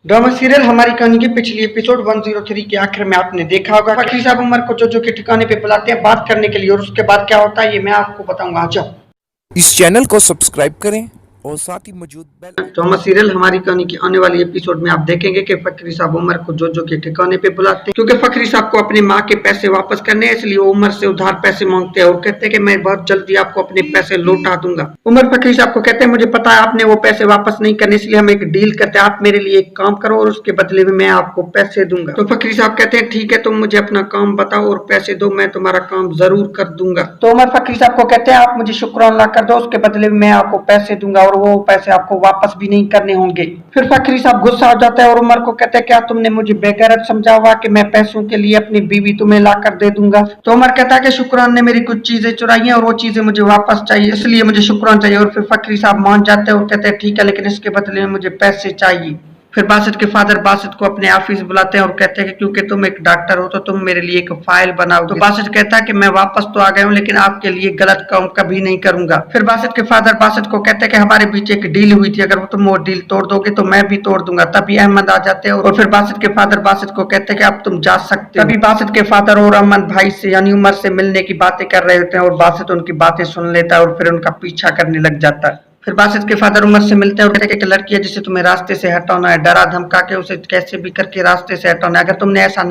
Drama serial हमारी कहानी के पिछली एपिसोड 103 के आखिर में आपने देखा होगा फखरी साहब उमर को जो के ठिकाने पे बुलाते हैं बात करने के लिए और उसके बाद क्या होता है ये मैं आपको बताऊंगा। अच्छा, इस चैनल को सब्सक्राइब करें और साथ ही मौजूद बेल ड्रामा सीरियल हमारी कहानी की आने वाली एपिसोड में आप देखेंगे कि फखरी साहब उमर को जो के ठिकाने पे बुलाते हैं क्योंकि फखरी साहब को अपनी माँ के पैसे वापस करने हैं, इसलिए उमर से उधार पैसे मांगते हैं और कहते हैं कि मैं बहुत जल्दी आपको अपने पैसे लौटा दूंगा। उमर फखरी साहब को कहते हैं मुझे पता है आपने वो पैसे वापस नहीं करने, इसलिए हम एक डील करते हैं, आप मेरे लिए एक काम करो और उसके बदले में मैं आपको पैसे दूंगा। तो फखरी साहब कहते हैं ठीक है, तुम मुझे अपना काम बताओ और पैसे दो, मैं तुम्हारा काम जरूर कर दूंगा। तो उमर फखरी साहब को कहते हैं आप मुझे शुक्राना कर दो, उसके बदले में मैं आपको पैसे दूंगा और वो पैसे आपको वापस भी नहीं करने होंगे। फिर फखरी साहब गुस्सा हो जाता है और उमर को कहते हैं क्या तुमने मुझे बेगैरत समझा हुआ कि मैं पैसों के लिए अपनी बीवी तुम्हें ला कर दे दूंगा। तो उमर कहता है कि शुक्रान ने मेरी कुछ चीजें चुराई हैं और वो चीजें मुझे वापस चाहिए, इसलिए मुझे शुक्रान चाहिए। और फिर फखरी साहब मान जाते हैं और कहते हैं ठीक है, लेकिन इसके बदले में मुझे पैसे चाहिए। फिर बासित के फादर बासित को अपने ऑफिस बुलाते हैं और कहते हैं कि क्योंकि तुम एक डॉक्टर हो तो तुम मेरे लिए एक फाइल बनाओ। तो बासित कहता है कि मैं वापस तो आ गया हूँ लेकिन आपके लिए गलत काम कभी नहीं करूंगा। फिर बासित के फादर बासित को कहते हैं कि हमारे बीच एक डील हुई थी, अगर तुम वो डील तोड़ दोगे तो मैं भी तोड़ दूंगा। तभी अहमद आ जाते हैं और फिर बासित के फादर बासित को कहते हैं कि अब तुम जा सकते हो। तभी बासित के फादर और अहमद भाई से यानी उमर से मिलने की बातें कर रहे होते हैं और बासित उनकी बातें सुन लेता है और फिर उनका पीछा करने लग जाता है। फिर बासित के फादर उमर से मिलते हैं और कहते हैं कि लड़की है जिसे तुम्हें रास्ते से हटाना है, डरा धमका के उसे कैसे भी करके रास्ते से हटाना है। अगर तुमने ऐसा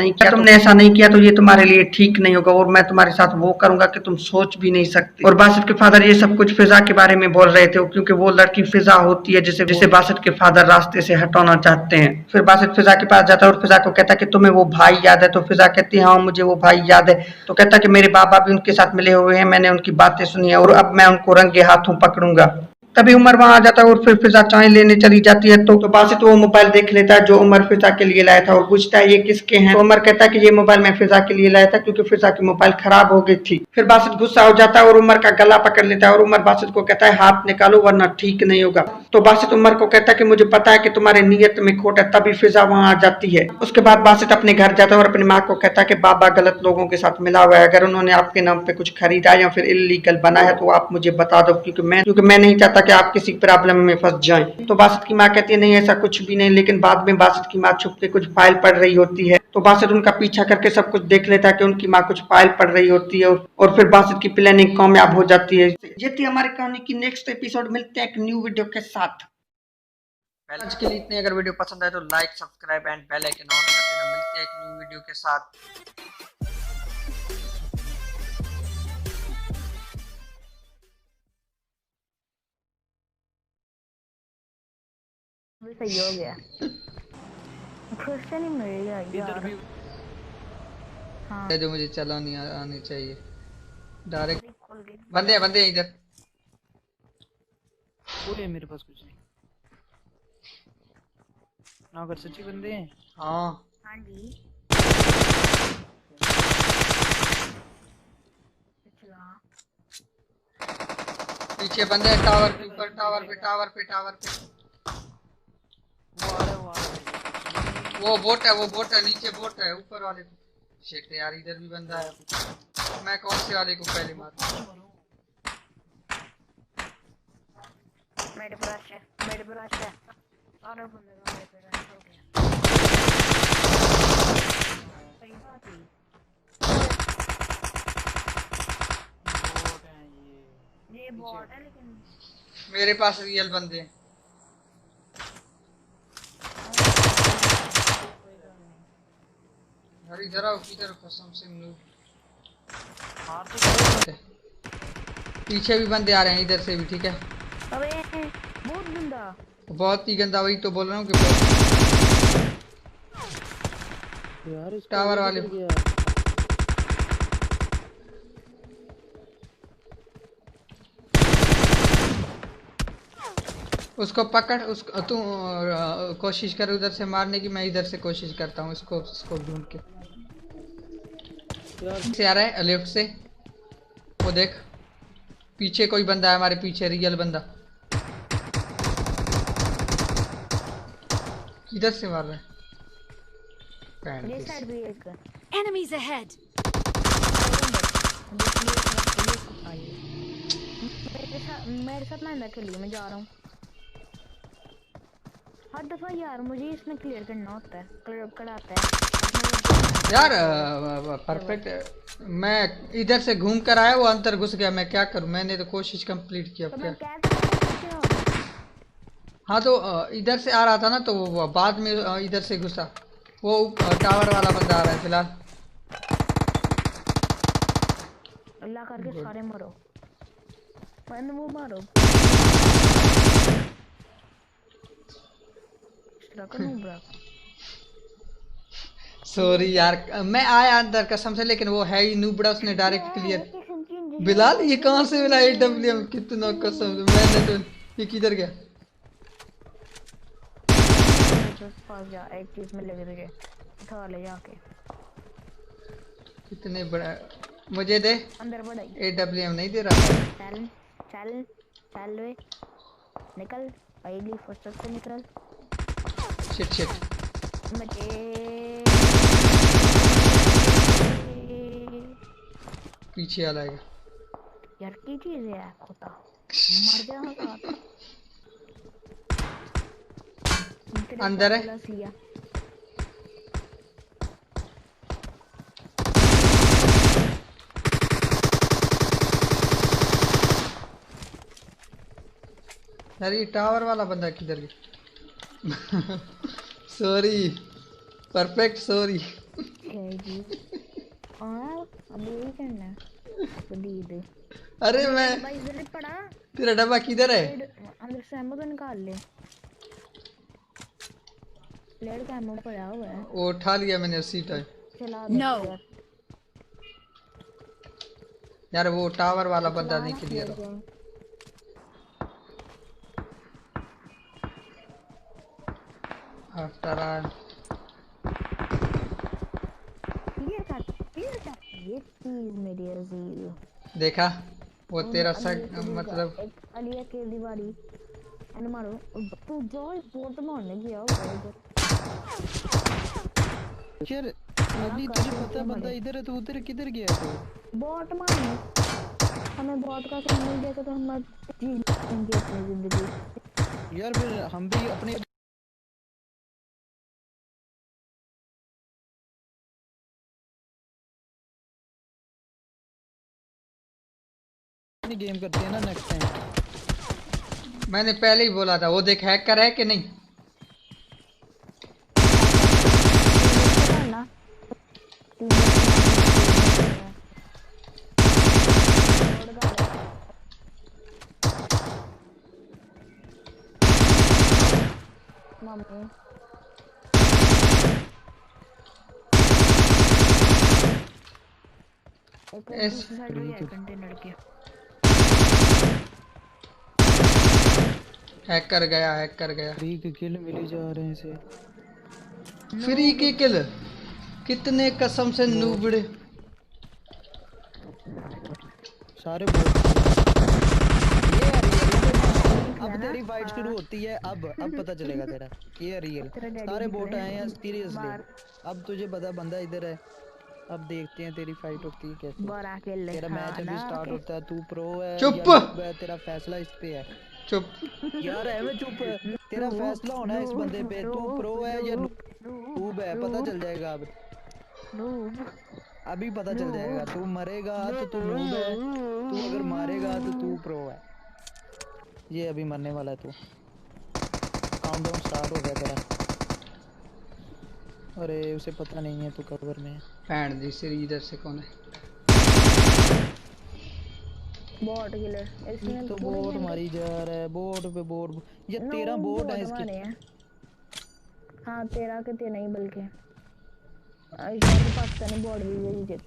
नहीं किया तो ये तुम्हारे लिए ठीक नहीं होगा और मैं तुम्हारे साथ वो करूंगा कि तुम सोच भी नहीं सकते। और बासित के फादर ये सब कुछ फिजा के बारे में बोल रहे थे क्योंकि वो लड़की फिजा होती है जिसे बासित के फादर रास्ते से हटाना चाहते हैं। फिर बासित फिजा के पास जाता है और फिजा को कहता है कि तुम्हें वो भाई याद है। तो फिजा कहती है हाँ मुझे वो भाई याद है। तो कहता है कि मेरे बाबा भी उनके साथ मिले हुए हैं, मैंने उनकी बातें सुनी है और अब मैं उनको रंगे हाथों पकड़ूंगा। तभी उमर वहां आ जाता है और फिर फिजा चाय लेने चली जाती है। तो बासित वो मोबाइल देख लेता है जो उमर फिजा के लिए लाया था और पूछता है ये किसके हैं। तो उमर कहता है कि ये मोबाइल मैं फिजा के लिए लाया था क्योंकि फिजा की मोबाइल खराब हो गई थी। फिर बासित गुस्सा हो जाता है और उमर का गला पकड़ लेता है और उमर बासित को कहता है हाथ निकालो वरना ठीक नहीं होगा। तो बासित उमर को कहता है कि मुझे पता है कि तुम्हारे नियत में खोट है। तभी फिजा वहां आ जाती है। उसके बाद बासित अपने घर जाता है और अपनी माँ को कहता है कि बाबा गलत लोगों के साथ मिला हुआ है, अगर उन्होंने आपके नाम पे कुछ खरीदा या फिर इलीगल बना है तो आप मुझे बता दो क्योंकि मैं नहीं चाहता कि आप किसी प्रॉब्लम में फंस जाएं। तो बासित की माँ कहती है नहीं ऐसा कुछ भी नहीं, लेकिन बाद में बासित की माँ छुप के कुछ फाइल पढ़ रही होती है। तो बासित उनका पीछा करके सब कुछ देख लेता है कि उनकी माँ कुछ फाइल पढ़ रही होती है और फिर बासित की प्लानिंग कामयाब हो जाती है। ये थी हमारी कहानी की नेक्स्ट एपिसोड। मिलते हैं एक न्यू वीडियो के साथ। आज के लिए इतने। अगर वीडियो पसंद आए तो like subscribe and bell icon on कर देना। मिलते हैं एक न्यू वीडियो के साथ। सही हो गया। क्वेश्चन ही मिलेगा यार। हाँ जो मुझे चलानी आनी चाहिए डायरेक्ट। बंदे इधर। पूरे मेरे पास कुछ नहीं ना, अगर सच्ची बंदे हैं। हाँ हाँ जी पीछे बंदे हैं, टावर के ऊपर, टावर पे। वो बोट है नीचे बोट है ऊपर वाले को। शिट यार इधर भी बंदा है। मैं कौन से वाले को पहले मारूं? मेरे पास है सारे बंदे का मेरे पे रश हो गया। सही बात है। ये बॉट है लेकिन मेरे पास रियल बंदे हैं। यार इधर आओ, किधर कसम से नूब। पीछे भी बंदे आ रहे हैं इधर से भी, ठीक है। अबे बहुत गंदा, बहुत ही गंदा, वही तो बोल रहा हूँ कि यार टावर वाले उसको पकड़, उसको तू कोशिश कर उधर से मारने की, मैं इधर से कोशिश करता हूँ इसको ढूंढ के। से आ रहा है लेफ्ट से, वो देख पीछे कोई बंदा है हमारे पीछे, रियल बंदा। किधर से मार रहा है? ये साइड भी एक Enemies ahead. मेरे साथ ना खेलिए, मैं जा रहा हूँ। हर दफा यार मुझे इसमें क्लियर करना होता है, क्लियर कराता है यार परफेक्ट। मैं इधर से घूम कर आया, वो अंदर घुस गया, मैं क्या करूं? मैंने तो कोशिश कंप्लीट की, अब तो क्या? मैं क्या करूं? हाँ तो इधर से आ रहा था ना, तो वो बाद में इधर से घुसा। वो टावर वाला बंदा आ रहा है फिलहाल। अल्लाह करके सारे मरो, मैंने वो मारो ब्रा। सॉरी यार, मैं आया अंदर कसम से, लेकिन वो है ही नूबड़ा, उसने डायरेक्ट क्लियर। बिलाल ये कहाँ से मिला AWM? कितना कसम से, मैंने तो ये किधर गया? पास जा, एक चीज में लगे तुझे उठा ले जाके, कितने बड़ा, मुझे दे। अंदर बढ़ाई। AWM नहीं दे रहा। चल चल चल वे, निकल पहली फुर्सत से निकल। शिट शिट, मुझे पीछे वाला है। यार की चीज है खोता, मर जा साथ। अंदर है। लिया यार ये टावर वाला बंदा किधर गया? Sorry perfect, sorry. जी और अब यही करना है, बड़ी दे। अरे मैं, भाई जल्दी पड़ा, तेरा डब्बा किधर है? अंदर से एमो तो निकाल ले, प्लेयर का एमो पड़ा हुआ है। वो उठा लिया मैंने उसी टाइम। चला दे यार वो टावर वाला बंदा नहीं क्लियर हो। आफ्टर ऑल क्लियर कर ये चीज मेरी अजीज। देखा वो तेरा सग मतलब। एक अलिया के दीवारी एंड मारो तू जो बोट मारने गया उधर। यार अभी तुझे पता है बंदा इधर है, तो उधर किधर गया तू? बोट मारने हमें बहुत का काम मिल गया तो हम जी लेंगे अपनी जिंदगी। यार फिर हम भी अपने गेम करते हैं ना नेक्स्ट टाइम। मैंने पहले ही बोला था, वो देख हैकर है कि नहीं। ना मम्मी कंटेनर के हैकर गया, हैकर गया। फ्री के किल मिले जा रहे हैं से। फ्री की किल कितने कसम से नूबड़े सारे बोट। ये अब तेरी फाइट शुरू होती है, अब पता चलेगा तेरा ये रियल। सारे बोट आए हैं सीरियसली। अब तुझे पता बंदा इधर है, अब देखते हैं तेरी फाइट होती है कैसे। तेरा मैच अभी स्टार्ट होता है, तू प्रो है चुप या noob है, तेरा फैसला इस पे है। चुप यार है मैं चुप, तेरा फैसला होना है इस बंदे पे। तू प्रो है या noob है, पता चल जाएगा अब। अभी पता चल जाएगा। तू मरेगा तो तू noob है, तू अगर मारेगा तो तू प्रो है। ये अभी मरने वाला है तू। काउंटडाउन स्टार्ट हो गया तेरा। अरे उसे पता नहीं है तू कवर में है। पैंट दी सिर, इधर से कौन है? बॉट किलर इसमें तो बोट मारी जा रहा है, बोट पे बोट। ये 13 बोट है इसके। हाँ 13 के 13 नहीं बल्कि पाकिस्तानी बोट भी भेजी थे।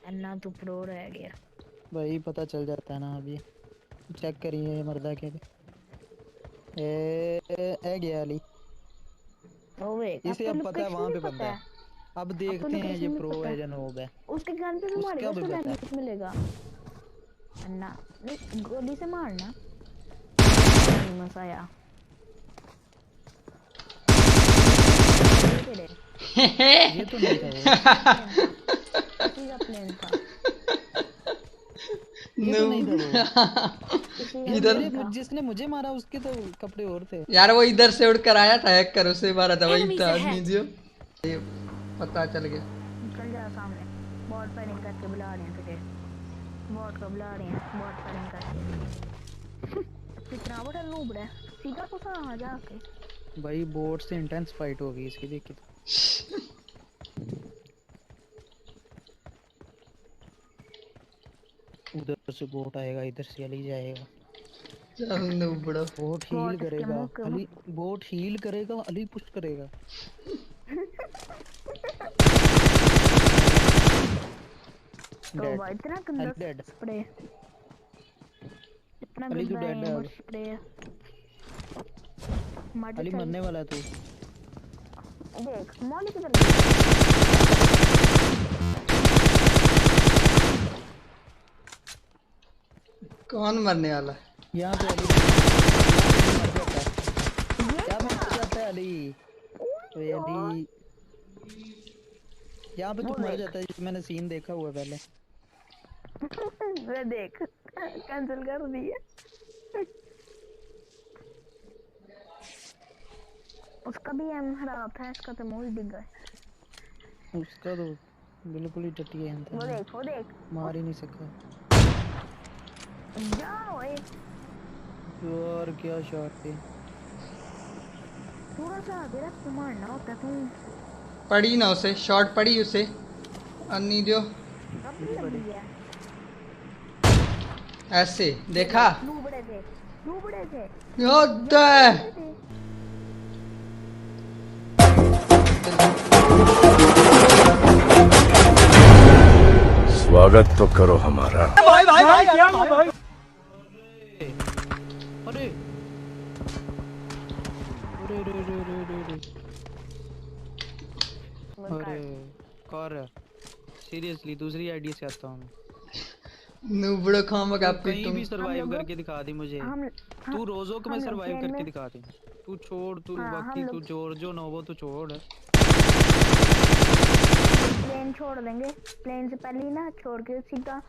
अन्ना तो प्रो रह गया भाई पता चल जाता है ना। अभी चेक करिए ये मर्दा क्या ए गया अली। ओए इसे अब पता है वहां पे बंदा है। अब देखते हैं ये प्रो है या नोब है। उसके गन पे भी मारेगा, उसका भी उसको पता है। डैमेज मिलेगा। अन्ना नहीं गोली से मारना मजा आया। ये तो नहीं था वो। इसी का प्लान था। ये तो नहीं था वो। इधर जिसने मुझे मारा उसके तो कपड़े और थे। यार वो इधर से उड़कर आया था, हैक कर उसे मारा था, वही था आदमी जो ये पता चल गया। चल जा सामने, बॉट फायरिंग करके बुला रहे हैं तुझे, बॉट को बुला रहे हैं, बॉट फायरिंग करके। कितना बड़ा नूब है, सीधा तो कहाँ जाके भाई बोट से इंटेंस फाइट होगी इसकी, देख के उधर से बोट आएगा, इधर से अली जाएगा। चल नुबड़ा बोट हील करेगा अली, बोट हील करेगा अली पुश करेगा। तो भाई इतना गंदा Dead. स्प्रे, इतना अली तू गंदा dead है अब। स्प्रे। अली मरने वाला है तू। देख मौली किधर गई? कौन मरने वाला है? यहाँ पे अली मर जाता है। क्या मर जाता है अली? तो अली यहाँ पे तू मर जाता है, मैंने सीन देखा हुआ है पहले। मैं देख कैंसिल कर दिया। उसका भी एम खराब था, इसका तो मुंह डिग गया। उसका तो बिल्कुल ही टट्टी है, वो देख, वो देख, मार ही नहीं सका जा ओए। यार क्या शॉट थे। थोड़ा सा आगे रख, तू मारना होता तू। पड़ी ना उसे, शॉट पड़ी उसे अन्नी जो कब लगी है? ऐसे देखा डूबड़े थे, डूबड़े थे, योद्धा स्वागत तो करो हमारा। अरे अरे कर सीरियसली दूसरी आईडी से आता हूँ। नुबड़ा खाम का कहीं भी सरवाइव करके दिखा दी मुझे। हम तू रोजो को मैं सरवाइव ट्रेन करके में- दिखा दी। तू छोड़, तू हाँ, बाकी हम तू लोग- जोर जो नोवो तू छोड़। प्लेन छोड़ देंगे, प्लेन से पहले ही ना छोड़ के सीधा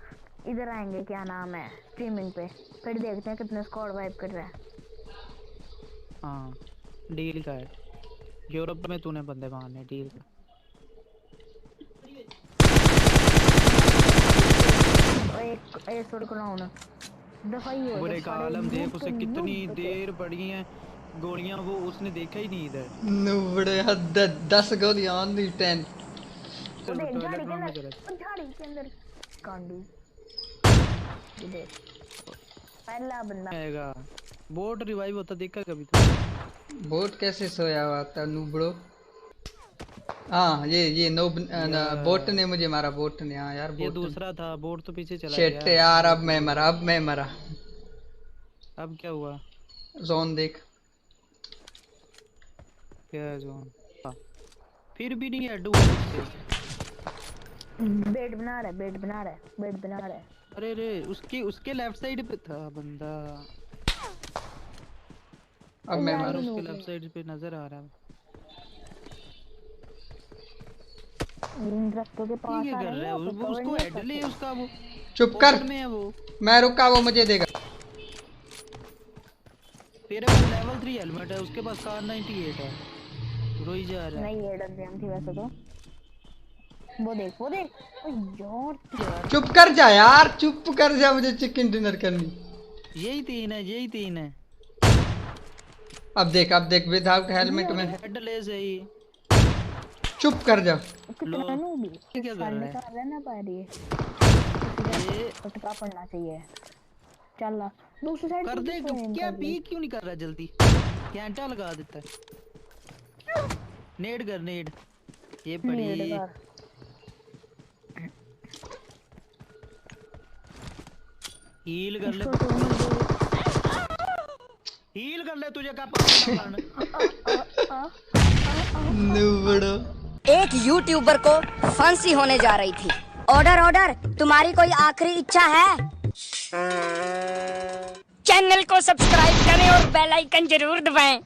इधर आएंगे, क्या नाम है, स्ट्रीमिंग पे, फिर देखते हैं कितने स्क्वाड वाइप कर रहा है। हाँ डील का है, यूरोप में तूने बंदे मारने डील का। और एक छोड़ को लाऊं ना दफाई हो बुरे गया, का सारे आलम देख लूट उसे के कितनी लूट के। देर पड़ी हैं गोलियां, वो उसने देखा ही नहीं इधर। नुबड़े हद 10 गोलियां ओनली 10। वो देख, टॉयलेट झाड़ी के में अंदर, चले। वो झाड़ी के अंदर कांडू। ये देख पहला बंदा आएगा बोट रिवाइव होता देखा कभी तो? बोट कैसे सोया हुआ था नुबड़ो? हाँ ये बोट ने मुझे मारा, बोट ने। हाँ यार ये बोट दूसरा था, बोट तो पीछे चला शिट गया। यार, अब मैं मरा, अब मैं मरा। अब क्या हुआ? जोन देख, क्या है जोन? हाँ। फिर भी नहीं ऐड हुआ इससे। बेड बना रहा है, बेड बना रहा है, बेड बना रहा है। अरे रे उसके लेफ्ट साइड पे था बंदा। अब मैं यार मरा। उसके लेफ्ट साइड पे नजर आ रहा है। इन रस्तों के पास ये आ कर रहे रहा हैं, है वो, उसको हेड ले उसका वो चुप कर, पॉकेट में है वो। मैं रुका, वो मुझे देगा। तेरे पास लेवल 3 हेलमेट है, उसके पास कार 98 है। रोई जा रहा है। नहीं ये डर थी वैसे तो। वो देख, वो देख, ओ यार चुप कर जा यार, चुप कर जा, मुझे चिकन डिनर करनी। यही तीन है, यही तीन है। अब देख विदाउट हेलमेट में। हेड ले सही। चुप कर जा। कितना नू भी क्या कर रहा है? कर रहा है ना पारी, ये फटका पड़ना चाहिए। चल ला दूसरी साइड कर दे, क्या पी क्यों नहीं कर रहा जल्दी? कैंटा लगा देता है। नेड कर नेड, ये पड़ी। हील कर ले, हील कर ले, तुझे क्या पता? नुबड़ो एक यूट्यूबर को फांसी होने जा रही थी। ऑर्डर तुम्हारी कोई आखिरी इच्छा है? चैनल को सब्सक्राइब करें और बेल आइकन जरूर दबाएं।